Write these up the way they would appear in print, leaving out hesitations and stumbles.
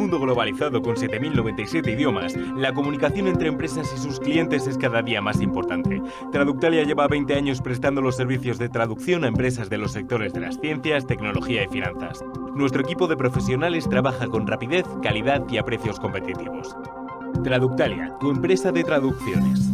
mundo globalizado con 7.097 idiomas, la comunicación entre empresas y sus clientes es cada día más importante. Traductalia lleva 20 años prestando los servicios de traducción a empresas de los sectores de las ciencias, tecnología y finanzas. Nuestro equipo de profesionales trabaja con rapidez, calidad y a precios competitivos. Traductalia, tu empresa de traducciones.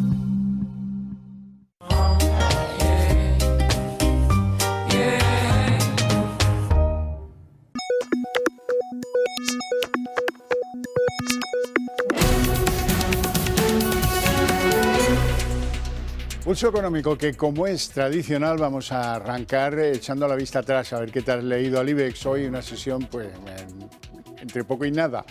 Pulso económico que, como es tradicional, vamos a arrancar echando la vista atrás a ver qué tal le ha ido al IBEX hoy. Una sesión pues entre poco y nada.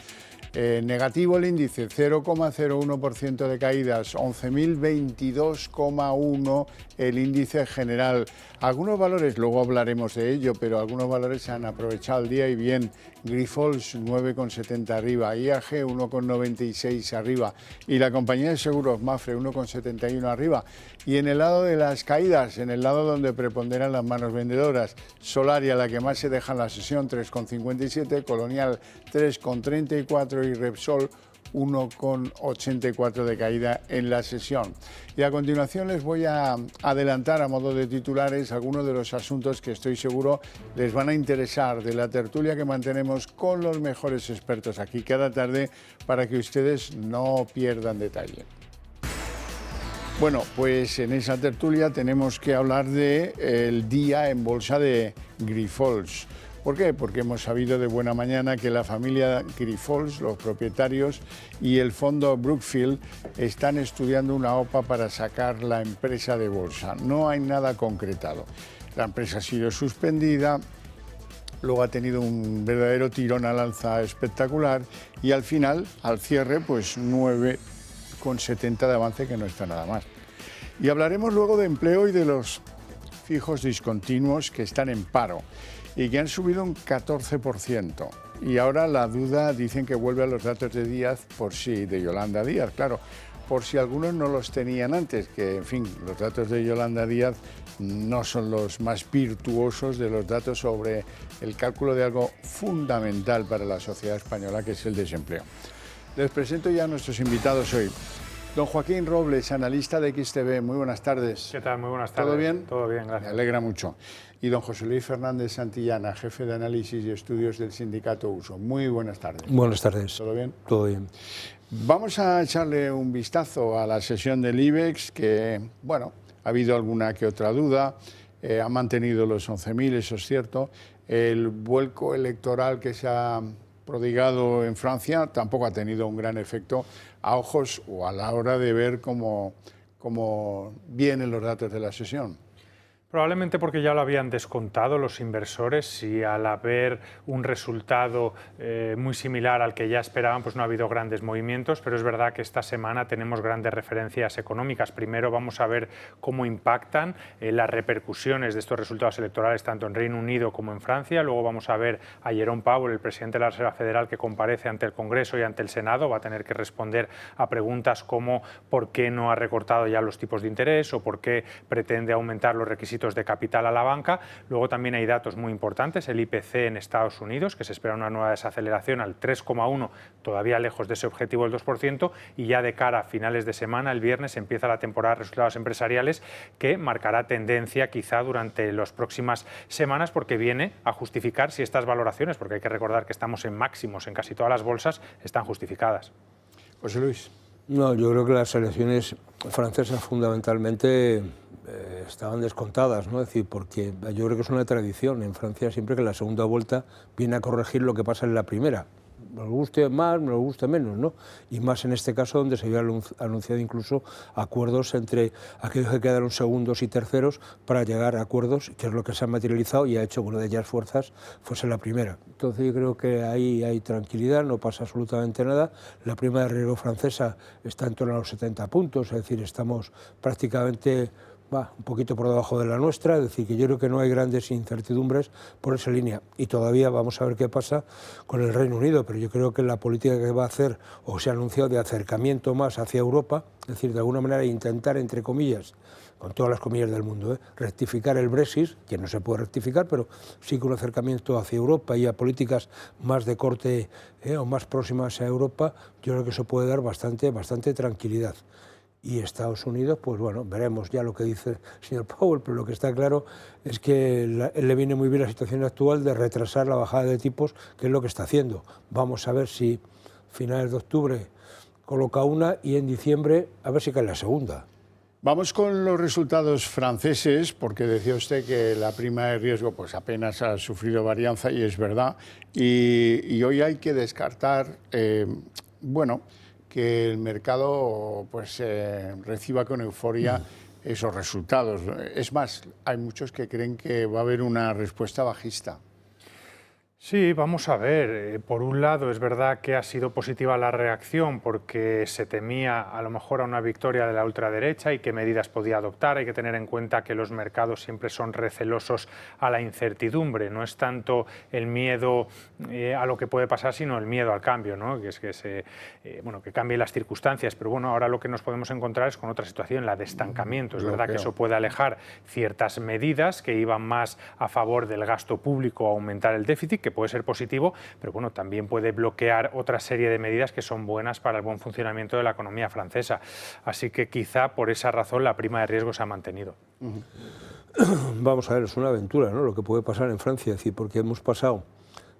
Negativo el índice, 0,01% de caídas, 11.022,1 el índice general. Algunos valores, luego hablaremos de ello, pero algunos valores se han aprovechado el día y bien. Grifols 9,70 arriba, IAG 1,96 arriba y la compañía de seguros Mapfre 1,71 arriba. Y en el lado de las caídas, en el lado donde preponderan las manos vendedoras, Solaria, la que más se deja en la sesión, 3,57, Colonial 3,34 y Repsol 1,84 de caída en la sesión. Y a continuación les voy a adelantar a modo de titulares algunos de los asuntos que estoy seguro les van a interesar de la tertulia que mantenemos con los mejores expertos aquí cada tarde para que ustedes no pierdan detalle. Bueno, pues en esa tertulia tenemos que hablar del día en bolsa de Grifols. ¿Por qué? Porque hemos sabido de buena mañana que la familia Grifols, los propietarios y el fondo Brookfield están estudiando una OPA para sacar la empresa de bolsa. No hay nada concretado. La empresa ha sido suspendida, luego ha tenido un verdadero tirón al alza espectacular y al final, al cierre, pues 9,70 de avance, que no está nada mal. Y hablaremos luego de empleo y de los fijos discontinuos que están en paro y que han subido un 14%. Y ahora la duda, dicen que vuelve a los datos de Díaz, de Yolanda Díaz, claro, por si algunos no los tenían antes, que en fin, los datos de Yolanda Díaz no son los más virtuosos de los datos sobre el cálculo de algo fundamental para la sociedad española, que es el desempleo. Les presento ya a nuestros invitados hoy. Don Joaquín Robles, analista de XTB, muy buenas tardes. ¿Qué tal? Muy buenas tardes. ¿Todo bien? Todo bien, gracias. Me alegra mucho. Y don José Luis Fernández Santillana, jefe de análisis y estudios del sindicato USO. Muy buenas tardes. Buenas tardes. ¿Todo bien? Todo bien. Vamos a echarle un vistazo a la sesión del IBEX, que, bueno, ha habido alguna que otra duda, ha mantenido los 11.000, eso es cierto. El vuelco electoral que se ha prodigado en Francia tampoco ha tenido un gran efecto a ojos o a la hora de ver cómo vienen los datos de la sesión. Probablemente porque ya lo habían descontado los inversores y al haber un resultado muy similar al que ya esperaban, pues no ha habido grandes movimientos, pero es verdad que esta semana tenemos grandes referencias económicas. Primero vamos a ver cómo impactan las repercusiones de estos resultados electorales tanto en Reino Unido como en Francia. Luego vamos a ver a Jerome Powell, el presidente de la Reserva Federal, que comparece ante el Congreso y ante el Senado. Va a tener que responder a preguntas como por qué no ha recortado ya los tipos de interés o por qué pretende aumentar los requisitos de capital a la banca. Luego también hay datos muy importantes, el IPC en Estados Unidos, que se espera una nueva desaceleración al 3,1, todavía lejos de ese objetivo del 2%, y ya de cara a finales de semana, el viernes, empieza la temporada de resultados empresariales que marcará tendencia quizá durante las próximas semanas, porque viene a justificar si estas valoraciones, porque hay que recordar que estamos en máximos en casi todas las bolsas, están justificadas. José Luis. No, yo creo que las elecciones francesas fundamentalmente estaban descontadas, ¿no? Es decir, porque yo creo que es una tradición en Francia siempre que la segunda vuelta viene a corregir lo que pasa en la primera. Nos guste más, nos guste menos, ¿no? Y más en este caso donde se había anunciado incluso acuerdos entre aquellos que quedaron segundos y terceros para llegar a acuerdos, que es lo que se ha materializado y ha hecho que una de ellas fuerzas fuese la primera. Entonces yo creo que ahí hay tranquilidad, no pasa absolutamente nada. La prima de riesgo francesa está en torno a los 70 puntos, es decir, estamos prácticamente va un poquito por debajo de la nuestra, es decir, que yo creo que no hay grandes incertidumbres por esa línea. Y todavía vamos a ver qué pasa con el Reino Unido, pero yo creo que la política que va a hacer, o se ha anunciado, de acercamiento más hacia Europa, es decir, de alguna manera intentar, entre comillas, con todas las comillas del mundo, rectificar el Brexit, que no se puede rectificar, pero sí con un acercamiento hacia Europa y a políticas más de corte o más próximas a Europa, yo creo que eso puede dar bastante tranquilidad. Y Estados Unidos, pues bueno, veremos ya lo que dice el señor Powell, pero lo que está claro es que le viene muy bien la situación actual de retrasar la bajada de tipos, que es lo que está haciendo. Vamos a ver si finales de octubre coloca una y en diciembre a ver si cae la segunda. Vamos con los resultados franceses, porque decía usted que la prima de riesgo pues apenas ha sufrido varianza, y es verdad. Y hoy hay que descartar, bueno, que el mercado pues reciba con euforia esos resultados. Es más, hay muchos que creen que va a haber una respuesta bajista. Sí, vamos a ver. Por un lado, es verdad que ha sido positiva la reacción porque se temía a lo mejor a una victoria de la ultraderecha y qué medidas podía adoptar. Hay que tener en cuenta que los mercados siempre son recelosos a la incertidumbre. No es tanto el miedo a lo que puede pasar, sino el miedo al cambio, ¿no? Que es que que cambien las circunstancias. Pero bueno, ahora lo que nos podemos encontrar es con otra situación, la de estancamiento. Es verdad que eso puede alejar ciertas medidas que iban más a favor del gasto público o aumentar el déficit, que puede ser positivo, pero bueno, también puede bloquear otra serie de medidas que son buenas para el buen funcionamiento de la economía francesa. Así que quizá por esa razón la prima de riesgo se ha mantenido. Vamos a ver, es una aventura, ¿no?, lo que puede pasar en Francia, es decir, porque hemos pasado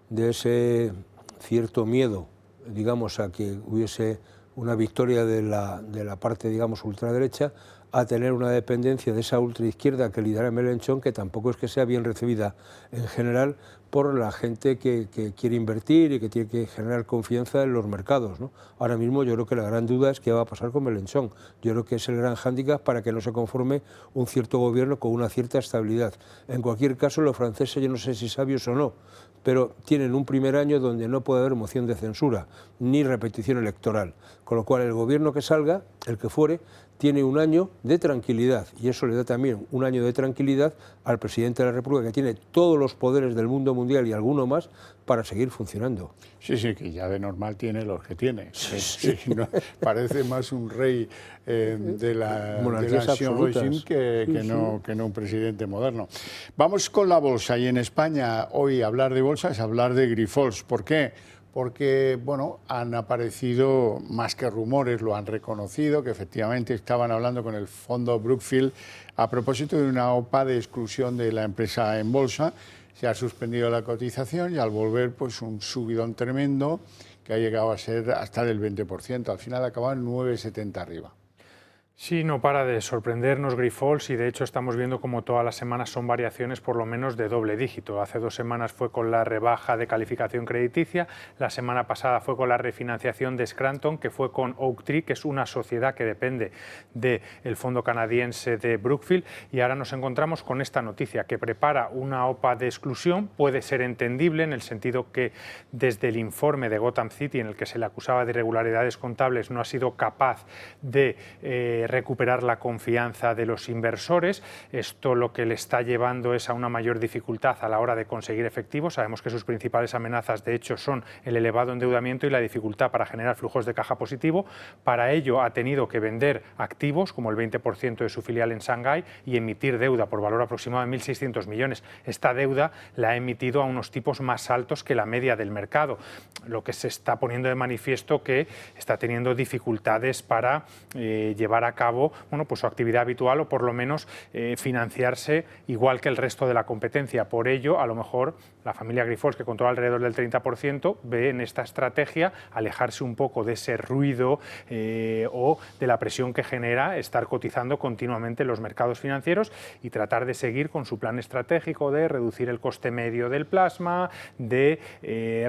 de ese cierto miedo, digamos, a que hubiese una victoria de la parte, digamos, ultraderecha, a tener una dependencia de esa ultraizquierda que lidera Mélenchon, que tampoco es que sea bien recibida en general por la gente que quiere invertir y que tiene que generar confianza en los mercados, ¿no? Ahora mismo yo creo que la gran duda es qué va a pasar con Mélenchon. Yo creo que es el gran hándicap para que no se conforme un cierto gobierno con una cierta estabilidad. En cualquier caso, los franceses, yo no sé si sabios o no, pero tienen un primer año donde no puede haber moción de censura ni repetición electoral, con lo cual el gobierno que salga, el que fuere, tiene un año de tranquilidad, y eso le da también un año de tranquilidad al presidente de la República, que tiene todos los poderes del mundo mundial y alguno más para seguir funcionando. Sí, sí, que ya de normal tiene los que tiene. Sí, no, parece más un rey de la nación que no un presidente moderno. Vamos con la bolsa, y en España hoy hablar de bolsa es hablar de Grifols. ¿Por qué? Porque, bueno, han aparecido más que rumores, lo han reconocido, que efectivamente estaban hablando con el fondo Brookfield a propósito de una OPA de exclusión de la empresa en bolsa. Se ha suspendido la cotización y al volver, pues un subidón tremendo que ha llegado a ser hasta del 20%. Al final acaba en 9,70 arriba. Sí, no para de sorprendernos Grifols, y de hecho estamos viendo como todas las semanas son variaciones por lo menos de doble dígito. Hace 2 semanas fue con la rebaja de calificación crediticia, la semana pasada fue con la refinanciación de Scranton, que fue con Oaktree, que es una sociedad que depende del fondo canadiense de Brookfield, y ahora nos encontramos con esta noticia que prepara una OPA de exclusión. Puede ser entendible en el sentido que desde el informe de Gotham City, en el que se le acusaba de irregularidades contables, no ha sido capaz de recuperar la confianza de los inversores. Esto lo que le está llevando es a una mayor dificultad a la hora de conseguir efectivo. Sabemos que sus principales amenazas, de hecho, son el elevado endeudamiento y la dificultad para generar flujos de caja positivo. Para ello ha tenido que vender activos, como el 20% de su filial en Shanghái, y emitir deuda por valor aproximado de 1.600 millones. Esta deuda la ha emitido a unos tipos más altos que la media del mercado, lo que se está poniendo de manifiesto que está teniendo dificultades para llevar a cabo pues su actividad habitual, o por lo menos financiarse igual que el resto de la competencia. Por ello, a lo mejor la familia Grifols, que controla alrededor del 30%, ve en esta estrategia alejarse un poco de ese ruido o de la presión que genera estar cotizando continuamente en los mercados financieros, y tratar de seguir con su plan estratégico de reducir el coste medio del plasma, de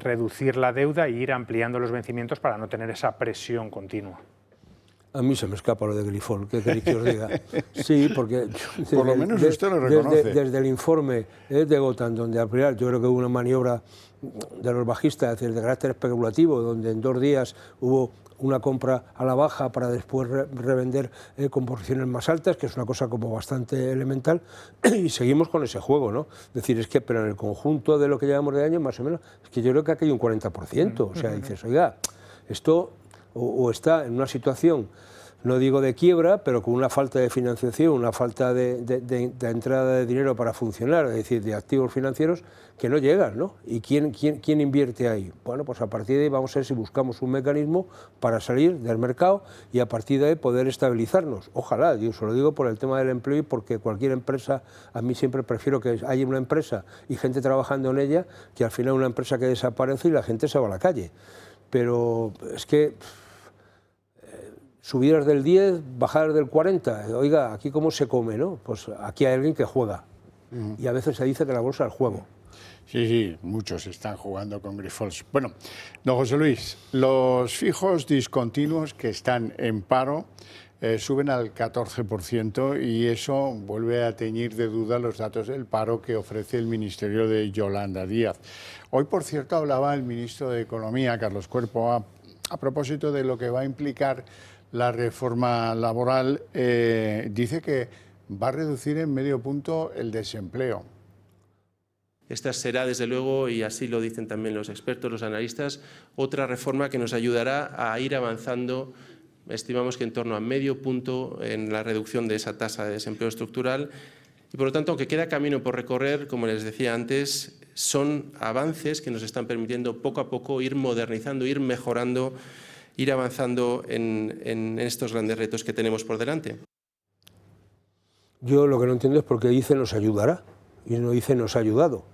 reducir la deuda e ir ampliando los vencimientos para no tener esa presión continua. A mí se me escapa lo de Grifol, ¿qué queréis que os diga? Sí, porque... Por lo menos usted lo reconoce. Desde el informe de Gotham, donde al final yo creo que hubo una maniobra de los bajistas, es decir, de carácter especulativo, donde en 2 días hubo una compra a la baja para después revender con posiciones más altas, que es una cosa como bastante elemental, y seguimos con ese juego, ¿no? Es decir, es que, pero en el conjunto de lo que llevamos de año, más o menos, es que yo creo que ha caído un 40%, o sea, dices, oiga, esto o está en una situación, no digo de quiebra, pero con una falta de financiación, una falta de entrada de dinero para funcionar, es decir, de activos financieros que no llegan, ¿no? ¿Y quién invierte ahí? Bueno, pues a partir de ahí vamos a ver si buscamos un mecanismo para salir del mercado y a partir de ahí poder estabilizarnos. Ojalá, yo se lo digo por el tema del empleo y porque cualquier empresa, a mí siempre prefiero que haya una empresa y gente trabajando en ella, que al final una empresa que desaparece y la gente se va a la calle. Pero es que subidas del 10, bajadas del 40, oiga, aquí cómo se come, ¿no? Pues aquí hay alguien que juega y a veces se dice que la bolsa es juego. Sí, sí, muchos están jugando con Grifols. Bueno, don José Luis, los fijos discontinuos que están en paro suben al 14% y eso vuelve a teñir de duda los datos del paro que ofrece el Ministerio de Yolanda Díaz. Hoy, por cierto, hablaba el ministro de Economía, Carlos Cuerpo, a propósito de lo que va a implicar la reforma laboral. Dice que va a reducir en medio punto el desempleo. Esta será, desde luego, y así lo dicen también los expertos, los analistas, otra reforma que nos ayudará a ir avanzando, estimamos que en torno a medio punto en la reducción de esa tasa de desempleo estructural. Y por lo tanto, aunque queda camino por recorrer, como les decía antes, son avances que nos están permitiendo poco a poco ir modernizando, ir mejorando, ir avanzando en estos grandes retos que tenemos por delante. Yo lo que no entiendo es por qué dice nos ayudará y no dice nos ha ayudado.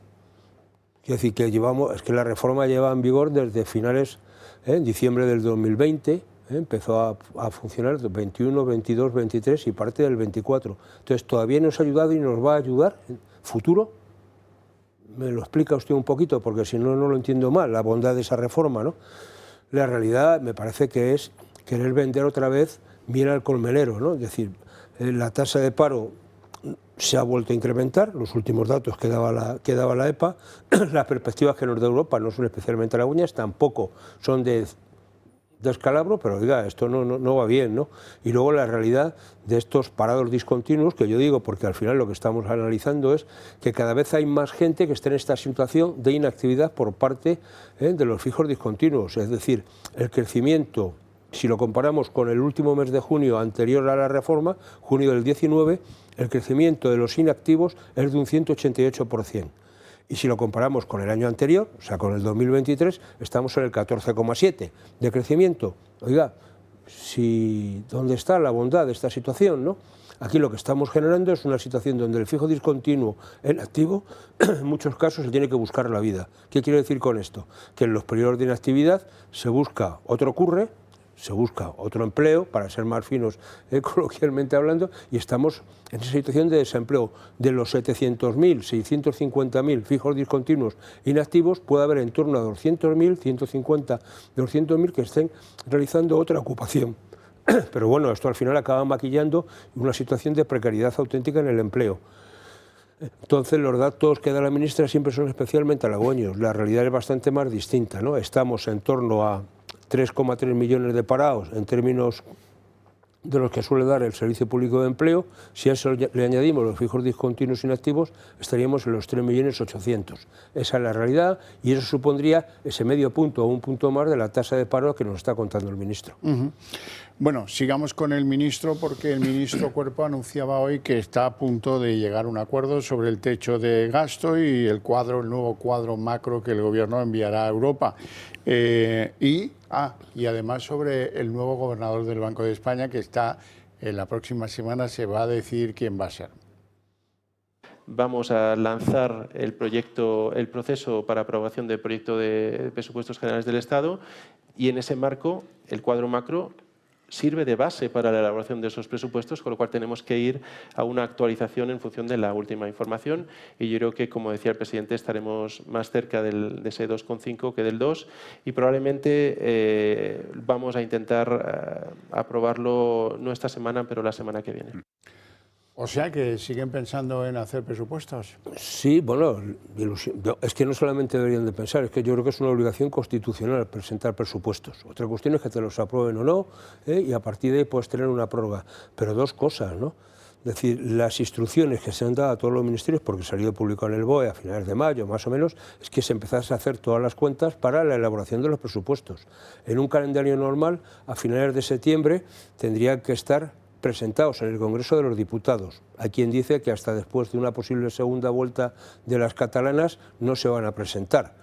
Quiero decir que es que la reforma lleva en vigor desde finales, en diciembre del 2020, empezó a funcionar el 21, 22, 23 y parte del 24. Entonces, ¿todavía nos ha ayudado y nos va a ayudar en futuro? ¿Me lo explica usted un poquito? Porque si no, no lo entiendo mal, la bondad de esa reforma, ¿no? La realidad me parece que es querer vender otra vez miel al colmenero, ¿no? Es decir, la tasa de paro se ha vuelto a incrementar, los últimos datos que daba la EPA, las perspectivas que nos da Europa no son especialmente halagüeñas, tampoco son de descalabro, pero oiga, esto no va bien, ¿no? Y luego la realidad de estos parados discontinuos, que yo digo, porque al final lo que estamos analizando es que cada vez hay más gente que está en esta situación de inactividad por parte de los fijos discontinuos, es decir, el crecimiento, si lo comparamos con el último mes de junio anterior a la reforma, junio del 19, el crecimiento de los inactivos es de un 188%. Y si lo comparamos con el año anterior, o sea, con el 2023, estamos en el 14,7% de crecimiento. Oiga, ¿dónde está la bondad de esta situación, no? Aquí lo que estamos generando es una situación donde el fijo discontinuo en activo, en muchos casos, se tiene que buscar la vida. ¿Qué quiero decir con esto? Que en los periodos de inactividad se busca otro curre, se busca otro empleo, para ser más finos coloquialmente hablando, y estamos en esa situación de desempleo. De los 700.000, 650.000 fijos discontinuos inactivos, puede haber en torno a 200.000, 150, 200.000 que estén realizando otra ocupación. Pero bueno, esto al final acaba maquillando una situación de precariedad auténtica en el empleo. Entonces, los datos que da la ministra siempre son especialmente halagüeños. La realidad es bastante más distinta, ¿no? Estamos en torno a 3,3 millones de parados en términos de los que suele dar el Servicio Público de Empleo. Si a eso le añadimos los fijos discontinuos inactivos, estaríamos en los 3.800.000. Esa es la realidad y eso supondría ese medio punto o un punto más de la tasa de paro que nos está contando el ministro. Bueno, sigamos con el ministro, porque el ministro Cuerpo anunciaba hoy que está a punto de llegar a un acuerdo sobre el techo de gasto y el nuevo cuadro macro que el Gobierno enviará a Europa. Y además sobre el nuevo gobernador del Banco de España, que está en la próxima semana, se va a decir quién va a ser. Vamos a lanzar el proceso para aprobación del proyecto de presupuestos generales del Estado y en ese marco el cuadro macro sirve de base para la elaboración de esos presupuestos, con lo cual tenemos que ir a una actualización en función de la última información, y yo creo que, como decía el presidente, estaremos más cerca de ese 2,5 que del 2, y probablemente vamos a intentar aprobarlo no esta semana, pero la semana que viene. O sea que siguen pensando en hacer presupuestos. Sí, bueno, es que no solamente deberían de pensar, es que yo creo que es una obligación constitucional presentar presupuestos. Otra cuestión es que te los aprueben o no, y a partir de ahí puedes tener una prórroga. Pero dos cosas, ¿no? Es decir, las instrucciones que se han dado a todos los ministerios, porque salió publicado en el BOE a finales de mayo, más o menos, es que se empezase a hacer todas las cuentas para la elaboración de los presupuestos. En un calendario normal, a finales de septiembre, tendrían que estar presentados en el Congreso de los Diputados. Hay quien dice que hasta después de una posible segunda vuelta de las catalanas no se van a presentar,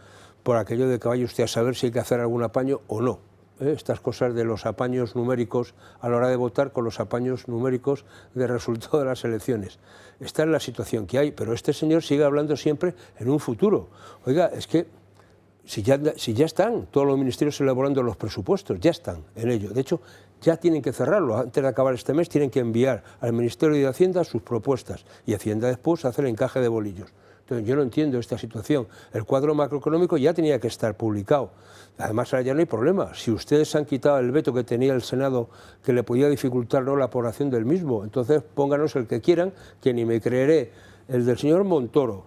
por aquello de que vaya usted a saber si hay que hacer algún apaño o no. Estas cosas de los apaños numéricos a la hora de votar con los apaños numéricos de resultado de las elecciones. Esta es la situación que hay, pero este señor sigue hablando siempre en un futuro. Oiga, es que si ya están todos los ministerios elaborando los presupuestos, ya están en ello. De hecho, ya tienen que cerrarlo. Antes de acabar este mes tienen que enviar al Ministerio de Hacienda sus propuestas y Hacienda después hace el encaje de bolillos. Entonces, yo no entiendo esta situación. El cuadro macroeconómico ya tenía que estar publicado. Además, ahora ya no hay problema. Si ustedes han quitado el veto que tenía el Senado, que le podía dificultar la aprobación del mismo, entonces pónganos el que quieran, que ni me creeré el del señor Montoro,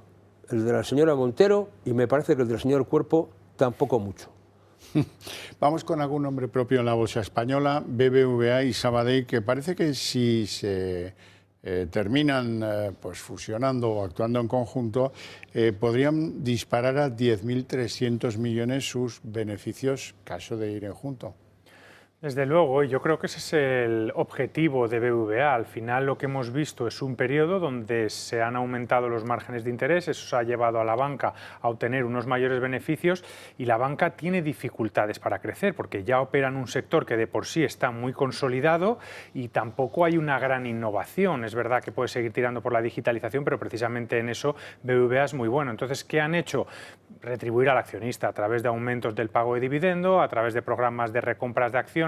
el de la señora Montero, y me parece que el del señor Cuerpo tampoco mucho. Vamos con algún nombre propio en la bolsa española, BBVA y Sabadell, que parece que si se terminan pues fusionando o actuando en conjunto, podrían disparar a 10.300 millones sus beneficios, caso de ir en junto. Desde luego, y yo creo que ese es el objetivo de BBVA. Al final lo que hemos visto es un periodo donde se han aumentado los márgenes de interés, eso ha llevado a la banca a obtener unos mayores beneficios y la banca tiene dificultades para crecer porque ya opera en un sector que de por sí está muy consolidado y tampoco hay una gran innovación. Es verdad que puede seguir tirando por la digitalización, pero precisamente en eso BBVA es muy bueno. Entonces, ¿qué han hecho? Retribuir al accionista a través de aumentos del pago de dividendo, a través de programas de recompras de acciones,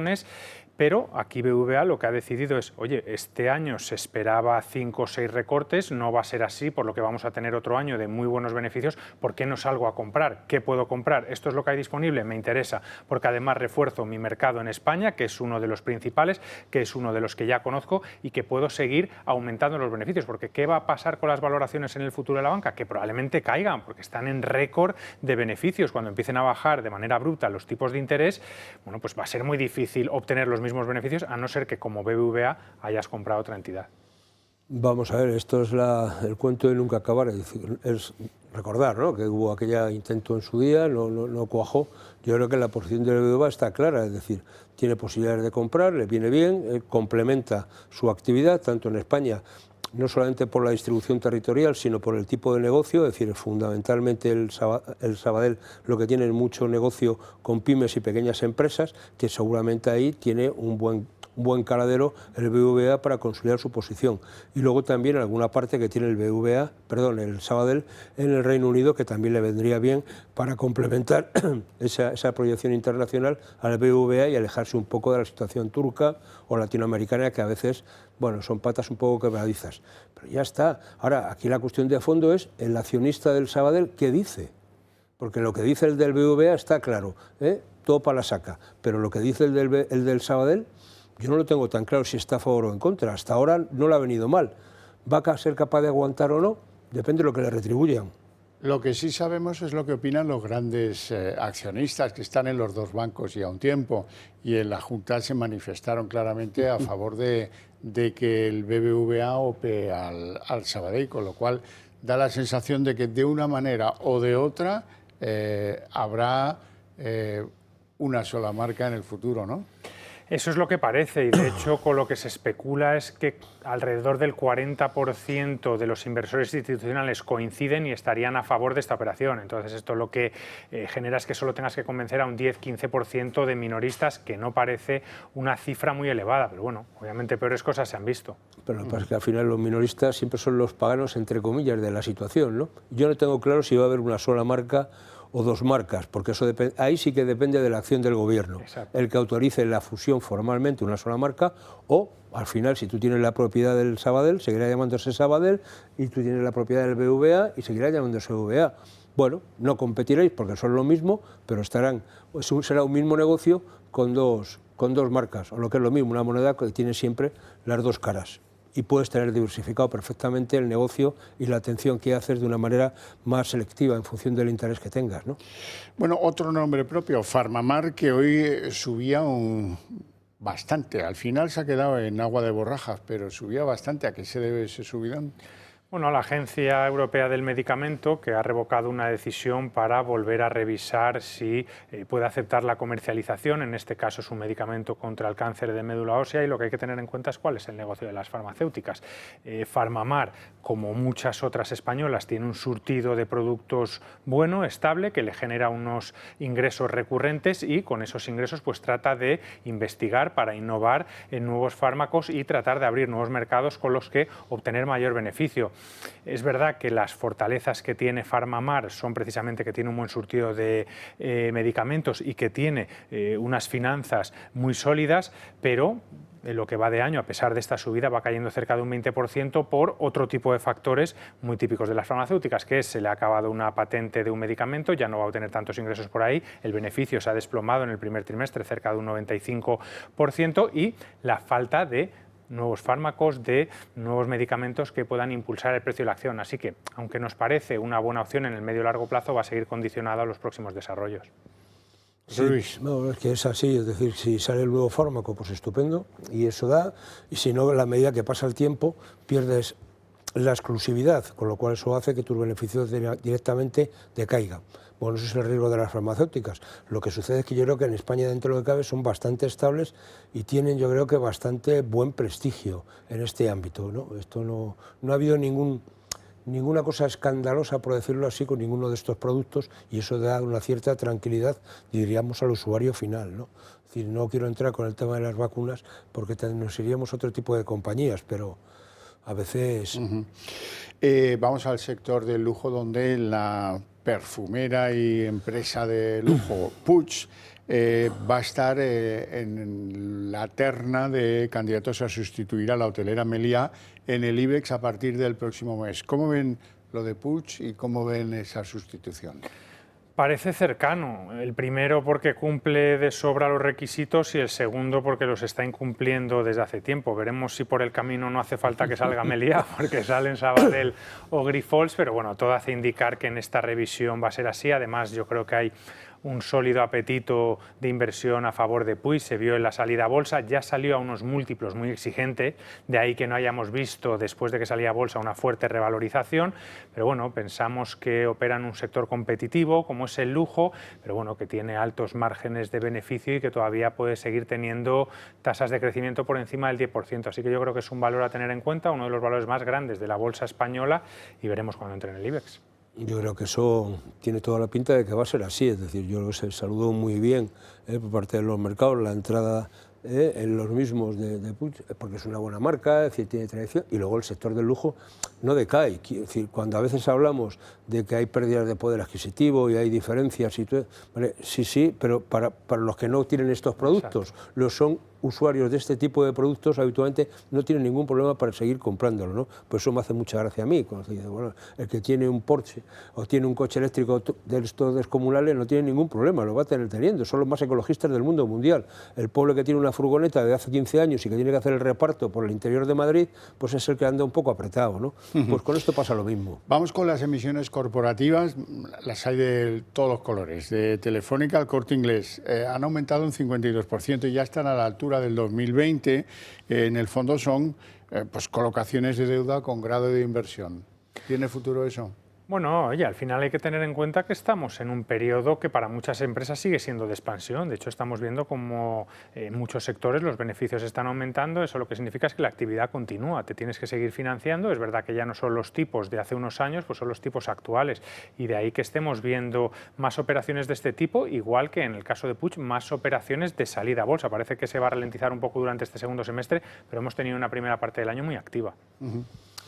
pero aquí BBVA lo que ha decidido es, oye, este año se esperaba 5 o 6 recortes, no va a ser así, por lo que vamos a tener otro año de muy buenos beneficios. ¿Por qué no salgo a comprar? ¿Qué puedo comprar? ¿Esto es lo que hay disponible? Me interesa, porque además refuerzo mi mercado en España, que es uno de los principales, que es uno de los que ya conozco y que puedo seguir aumentando los beneficios, porque ¿qué va a pasar con las valoraciones en el futuro de la banca? Que probablemente caigan, porque están en récord de beneficios. Cuando empiecen a bajar de manera bruta los tipos de interés, bueno, pues va a ser muy difícil obtener los mismos beneficios, a no ser que como BBVA hayas comprado otra entidad. Vamos a ver, esto es el cuento de nunca acabar, es recordar, ¿no?, que hubo aquella intento en su día, no cuajó. Yo creo que la posición de BBVA está clara, es decir, tiene posibilidades de comprar, le viene bien, complementa su actividad, tanto en España, no solamente por la distribución territorial, sino por el tipo de negocio, es decir, fundamentalmente el Sabadell lo que tiene es mucho negocio con pymes y pequeñas empresas, que seguramente ahí tiene un buen caladero el BBVA para consolidar su posición. Y luego también alguna parte que tiene el Sabadell en el Reino Unido, que también le vendría bien para complementar esa proyección internacional al BBVA y alejarse un poco de la situación turca o latinoamericana, que a veces, bueno, son patas un poco quebradizas. Pero ya está. Ahora, aquí la cuestión de fondo es el accionista del Sabadell, ¿qué dice? Porque lo que dice el del BBVA está claro, todo para la saca. Pero lo que dice el del Sabadell, yo no lo tengo tan claro si está a favor o en contra. Hasta ahora no le ha venido mal. ¿Va a ser capaz de aguantar o no? Depende de lo que le retribuyan. Lo que sí sabemos es lo que opinan los grandes accionistas que están en los dos bancos ya un tiempo, y en la Junta se manifestaron claramente a favor de que el BBVA ope al Sabadell, con lo cual da la sensación de que de una manera o de otra habrá una sola marca en el futuro, ¿no? Eso es lo que parece, y de hecho con lo que se especula es que alrededor del 40% de los inversores institucionales coinciden y estarían a favor de esta operación. Entonces esto lo que genera es que solo tengas que convencer a un 10-15% de minoristas, que no parece una cifra muy elevada, pero bueno, obviamente peores cosas se han visto. Pero lo que pasa es que al final los minoristas siempre son los paganos, entre comillas, de la situación, ¿no? Yo no tengo claro si va a haber una sola marca o dos marcas, porque eso ahí sí que depende de la acción del gobierno, el que autorice la fusión formalmente una sola marca, o al final, si tú tienes la propiedad del Sabadell, seguirá llamándose Sabadell, y tú tienes la propiedad del BVA y seguirá llamándose BVA. Bueno, no competiréis porque son lo mismo, pero será un mismo negocio con dos marcas, o lo que es lo mismo, una moneda que tiene siempre las dos caras. Y puedes tener diversificado perfectamente el negocio y la atención que haces de una manera más selectiva en función del interés que tengas, ¿no? Bueno, otro nombre propio, Farmamar, que hoy subía bastante. Al final se ha quedado en agua de borrajas, pero subía bastante. ¿A qué se debe ese subidón? Bueno, la Agencia Europea del Medicamento, que ha revocado una decisión para volver a revisar si puede aceptar la comercialización, en este caso es un medicamento contra el cáncer de médula ósea, y lo que hay que tener en cuenta es cuál es el negocio de las farmacéuticas. Farmamar, como muchas otras españolas, tiene un surtido de productos bueno, estable, que le genera unos ingresos recurrentes, y con esos ingresos pues trata de investigar para innovar en nuevos fármacos y tratar de abrir nuevos mercados con los que obtener mayor beneficio. Es verdad que las fortalezas que tiene Farmamar son precisamente que tiene un buen surtido de medicamentos y que tiene unas finanzas muy sólidas, pero en lo que va de año, a pesar de esta subida, va cayendo cerca de un 20% por otro tipo de factores muy típicos de las farmacéuticas, que es: se le ha acabado una patente de un medicamento, ya no va a obtener tantos ingresos por ahí, el beneficio se ha desplomado en el primer trimestre cerca de un 95%, y la falta de nuevos fármacos, de nuevos medicamentos que puedan impulsar el precio de la acción. Así que, aunque nos parece una buena opción en el medio y largo plazo, va a seguir condicionada a los próximos desarrollos. Sí, no, es que es así, es decir, si sale el nuevo fármaco, pues estupendo, y eso da, y si no, a la medida que pasa el tiempo, pierdes la exclusividad, con lo cual eso hace que tus beneficios directamente decaigan. Bueno, eso es el riesgo de las farmacéuticas. Lo que sucede es que yo creo que en España, dentro de lo que cabe, son bastante estables y tienen, yo creo que, bastante buen prestigio en este ámbito, ¿no? Esto no ha habido ninguna cosa escandalosa, por decirlo así, con ninguno de estos productos, y eso da una cierta tranquilidad, diríamos, al usuario final, ¿no? Es decir, no quiero entrar con el tema de las vacunas porque nos iríamos a otro tipo de compañías, pero a veces... Vamos al sector del lujo, donde la perfumera y empresa de lujo Puig va a estar en la terna de candidatos a sustituir a la hotelera Meliá en el IBEX a partir del próximo mes. ¿Cómo ven lo de Puig y cómo ven esa sustitución? Parece cercano, el primero porque cumple de sobra los requisitos y el segundo porque los está incumpliendo desde hace tiempo. Veremos si por el camino no hace falta que salga Meliá, porque salen Sabadell o Grifols, pero bueno, todo hace indicar que en esta revisión va a ser así. Además, yo creo que hay un sólido apetito de inversión a favor de Puig, se vio en la salida a bolsa, ya salió a unos múltiplos muy exigentes, de ahí que no hayamos visto después de que salía a bolsa una fuerte revalorización, pero bueno, pensamos que opera en un sector competitivo como es el lujo, pero bueno, que tiene altos márgenes de beneficio y que todavía puede seguir teniendo tasas de crecimiento por encima del 10%, así que yo creo que es un valor a tener en cuenta, uno de los valores más grandes de la bolsa española, y veremos cuando entre en el IBEX. Yo creo que eso tiene toda la pinta de que va a ser así, es decir, yo se saludó muy bien por parte de los mercados la entrada en los mismos de Puig, porque es una buena marca, es decir, tiene tradición, y luego el sector del lujo no decae. Es decir, cuando a veces hablamos de que hay pérdidas de poder adquisitivo y hay diferencias, y todo, ¿vale? Sí, pero para los que no tienen estos productos, los son usuarios de este tipo de productos, habitualmente no tienen ningún problema para seguir comprándolo, ¿no? Por eso me hace mucha gracia a mí, cuando se dice, bueno, el que tiene un Porsche o tiene un coche eléctrico de estos descomunales no tiene ningún problema, lo va a tener teniendo, son los más ecologistas del mundo mundial. El pueblo que tiene una furgoneta de hace 15 años y que tiene que hacer el reparto por el interior de Madrid, pues es el que anda un poco apretado, ¿no? Pues con esto pasa lo mismo. Vamos con las emisiones corporativas, las hay de todos los colores, de Telefónica al Corte Inglés, han aumentado un 52% y ya están a la altura del 2020, en el fondo son pues colocaciones de deuda con grado de inversión. ¿Tiene futuro eso? Bueno, oye, al final hay que tener en cuenta que estamos en un periodo que para muchas empresas sigue siendo de expansión. De hecho, estamos viendo como en muchos sectores los beneficios están aumentando. Eso lo que significa es que la actividad continúa. Te tienes que seguir financiando. Es verdad que ya no son los tipos de hace unos años, pues son los tipos actuales. Y de ahí que estemos viendo más operaciones de este tipo, igual que en el caso de Puig, más operaciones de salida a bolsa. Parece que se va a ralentizar un poco durante este segundo semestre, pero hemos tenido una primera parte del año muy activa.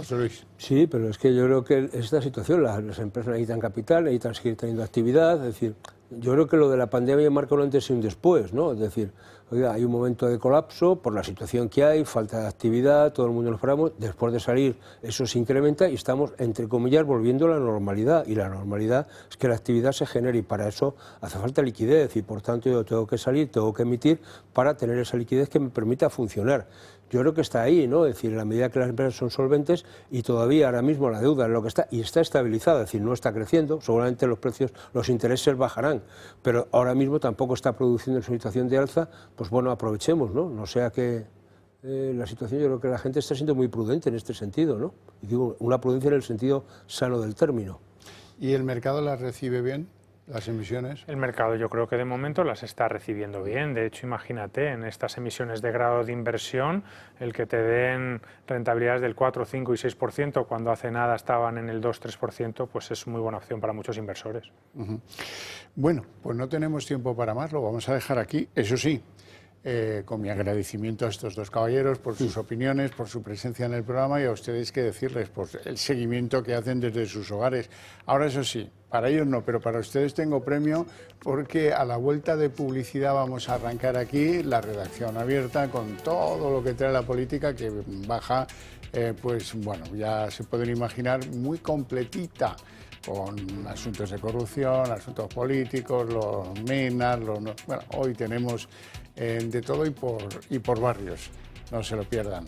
José Luis. Sí, pero es que yo creo que esta situación, las empresas necesitan capital, necesitan seguir teniendo actividad, es decir, yo creo que lo de la pandemia marca un antes y un después, ¿no? Es decir, oiga, hay un momento de colapso por la situación que hay, falta de actividad, todo el mundo nos paramos, después de salir eso se incrementa y estamos, entre comillas, volviendo a la normalidad, y la normalidad es que la actividad se genere y para eso hace falta liquidez y por tanto yo tengo que salir, tengo que emitir para tener esa liquidez que me permita funcionar. Yo creo que está ahí, ¿no? Es decir, en la medida que las empresas son solventes y todavía ahora mismo la deuda es lo que está y está estabilizada, es decir, no está creciendo, seguramente los precios, los intereses bajarán, pero ahora mismo tampoco está produciendo una situación de alza, pues bueno, aprovechemos, ¿no? No sea que la situación, yo creo que la gente está siendo muy prudente en este sentido, ¿no? Y digo, una prudencia en el sentido sano del término. ¿Y el mercado las recibe bien? ¿Las emisiones? El mercado yo creo que de momento las está recibiendo bien. De hecho, imagínate, en estas emisiones de grado de inversión, el que te den rentabilidades del 4, 5 y 6%, cuando hace nada estaban en el 2-3%, pues es muy buena opción para muchos inversores. Bueno, pues no tenemos tiempo para más, lo vamos a dejar aquí. Eso sí, con mi agradecimiento a estos dos caballeros por sus opiniones, por su presencia en el programa y a ustedes que decirles por el seguimiento que hacen desde sus hogares. Ahora, eso sí, para ellos no, pero para ustedes tengo premio porque a la vuelta de publicidad vamos a arrancar aquí la redacción abierta con todo lo que trae la política que baja, pues bueno, ya se pueden imaginar, muy completita, con asuntos de corrupción, asuntos políticos, los MENAs, bueno, hoy tenemos de todo y por barrios, no se lo pierdan.